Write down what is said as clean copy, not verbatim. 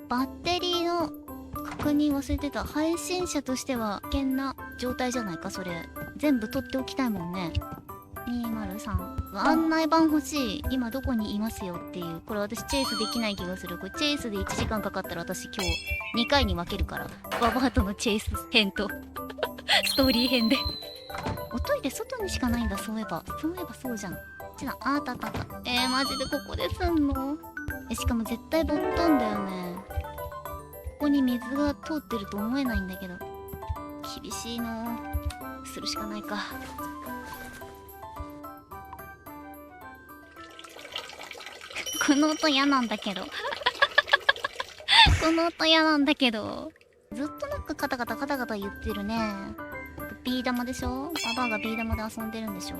バッテリーの確認忘れてた。配信者としては危険な状態じゃないかそれ。全部取っておきたいもんね。203案内板欲しい、今どこにいますよっていう。これ私チェイスできない気がする。これチェイスで1時間かかったら私今日2回に分けるから、ババアとのチェイス編とストーリー編でおトイレ外にしかないんだ。そういえばそうじゃん。あったあったあった。マジでここですんの？しかも絶対ボットンだよね。ここに水が通ってると思えないんだけど、厳しいの。するしかないか。この音嫌なんだけどこの音嫌なんだけど、ずっとなんかカタカタカタカタ言ってるね。ビー玉でしょ？ババアがビー玉で遊んでるんでしょ？